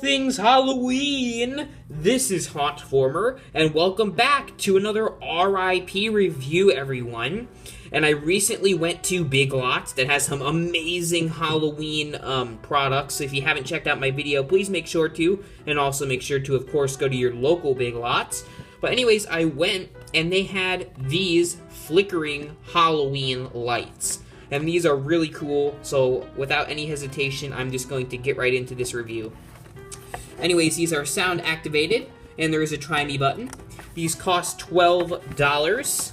Things Halloween! This is hauntformer, and welcome back to another R.I.P review, everyone. And I recently went to Big Lots that has some amazing Halloween products. So if you haven't checked out my video, please make sure to, and also make sure to, of course, go to your local Big Lots. But anyways, I went, and they had these Flickering Halloween Lights. And these are really cool, so without any hesitation, I'm just going to get right into this review. Anyways, these are sound activated, and there is a try me button. These cost $12,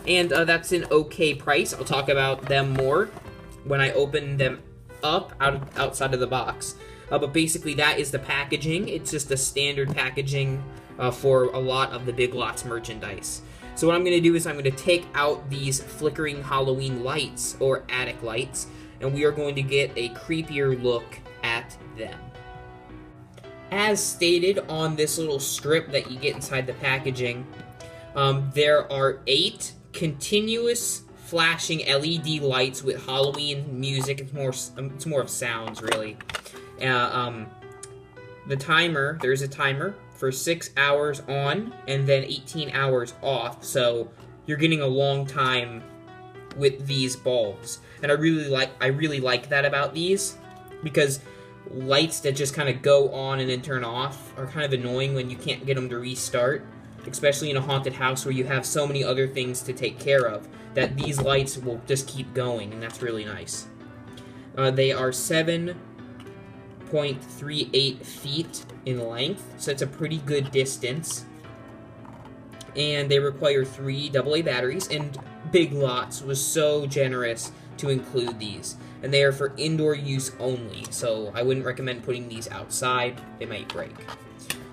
and that's an okay price. I'll talk about them more when I open them up outside of the box. But basically, that is the packaging. It's just a standard packaging for a lot of the Big Lots merchandise. So what I'm going to do is I'm going to take out these Flickering Halloween Lights, or attic lights, and we are going to get a creepier look at them. As stated on this little strip that you get inside the packaging, there are 8 continuous flashing LED lights with Halloween music. It's more of sounds, really. The timer, there's a timer for 6 hours on and then 18 hours off, so you're getting a long time with these bulbs. And I really like that about these, because lights that just kind of go on and then turn off are kind of annoying when you can't get them to restart, especially in a haunted house where you have so many other things to take care of, that these lights will just keep going, and that's really nice. They are 7.38 feet in length, so it's a pretty good distance. And they require 3 AA batteries, and Big Lots was so generous to include these. And they are for indoor use only, so I wouldn't recommend putting these outside. They might break.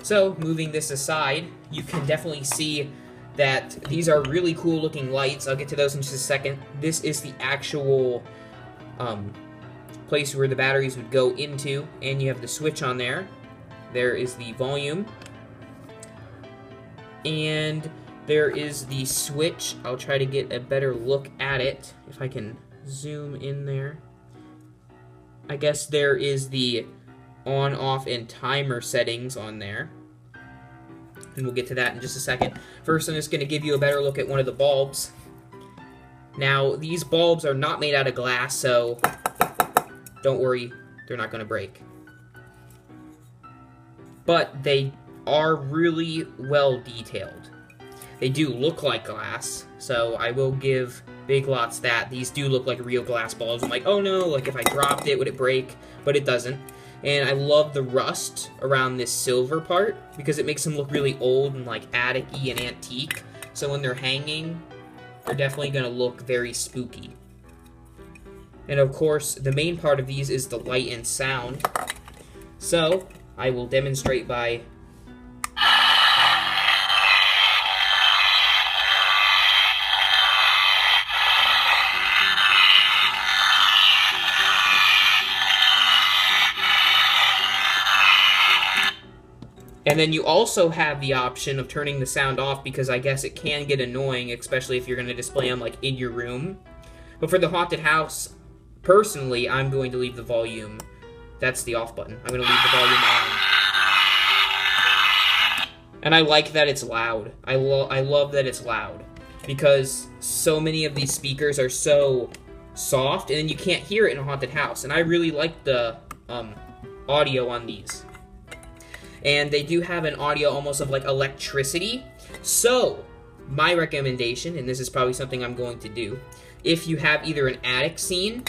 So, moving this aside, you can definitely see that these are really cool looking lights. I'll get to those in just a second. This is the actual place where the batteries would go into, and you have the switch on there. There is the volume, and there is the switch. I'll try to get a better look at it if I can zoom in there. I guess there is the on, off, and timer settings on there. And we'll get to that in just a second. First, I'm just going to give you a better look at one of the bulbs. Now, these bulbs are not made out of glass, so don't worry, they're not going to break. But they are really well detailed. They do look like glass, so I will give Big Lots that. These do look like real glass bulbs. I'm like, oh no, like if I dropped it, would it break? But it doesn't. And I love the rust around this silver part, because it makes them look really old and like attic-y and antique. So when they're hanging, they're definitely going to look very spooky. And of course, the main part of these is the light and sound. So I will demonstrate by and then you also have the option of turning the sound off, because I guess it can get annoying, especially if you're going to display them like in your room. But for the haunted house, personally, I'm going to leave the volume. That's the off button. I'm going to leave the volume on. And I like that it's loud. I love that it's loud, because so many of these speakers are so soft, and then you can't hear it in a haunted house. And I really like the audio on these. And they do have an audio almost of like electricity. So, my recommendation, and this is probably something I'm going to do, if you have either an attic scene,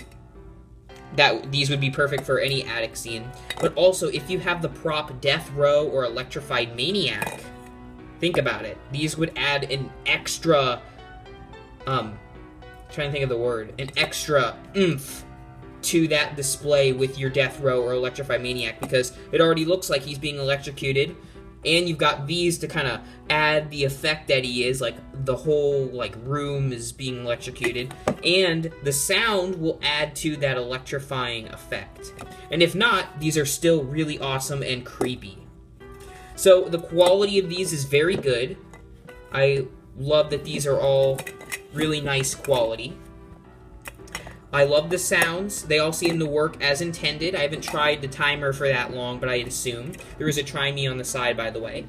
these would be perfect for any attic scene. But also, if you have the prop Death Row or Electrified Maniac, think about it. These would add an extra, trying to think of the word, an extra oomph to that display with your Death Row or Electrified Maniac, because it already looks like he's being electrocuted, and you've got these to kind of add the effect that he is, like the whole like room is being electrocuted, and the sound will add to that electrifying effect. And if not, these are still really awesome and creepy. So the quality of these is very good. I love that these are all really nice quality. I love the sounds. They all seem to work as intended. I haven't tried the timer for that long, but I'd assume. There is a try me on the side, by the way.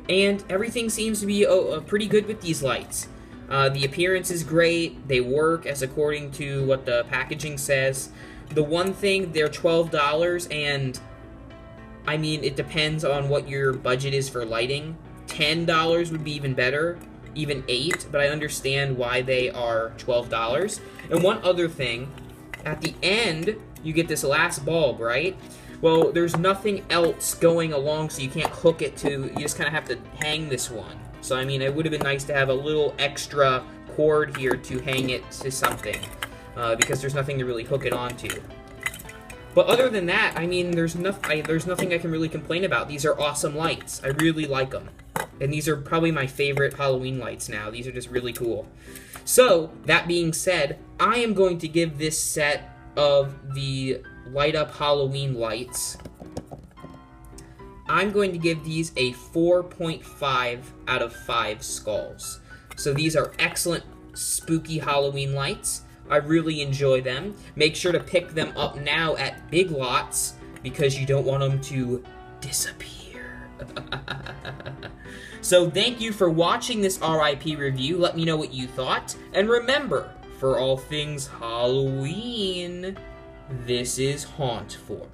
And everything seems to be pretty good with these lights. The appearance is great. They work as according to what the packaging says. The one thing, they're $12, and I mean, it depends on what your budget is for lighting. $10 would be even better, even $8, but I understand why they are $12. And one other thing, at the end, you get this last bulb, right? Well, there's nothing else going along, so you can't hook it to, you just kind of have to hang this one. So, I mean, it would have been nice to have a little extra cord here to hang it to something, because there's nothing to really hook it onto. But other than that, I mean, there's nothing I can really complain about. These are awesome lights. I really like them. And these are probably my favorite Halloween lights now. These are just really cool. So, that being said, I am going to give this set of the light up Halloween lights, I'm going to give these a 4.5 out of 5 skulls. So these are excellent spooky Halloween lights. I really enjoy them. Make sure to pick them up now at Big Lots because you don't want them to disappear. So thank you for watching this R.I.P. review. Let me know what you thought. And remember, for all things Halloween, this is hauntformer.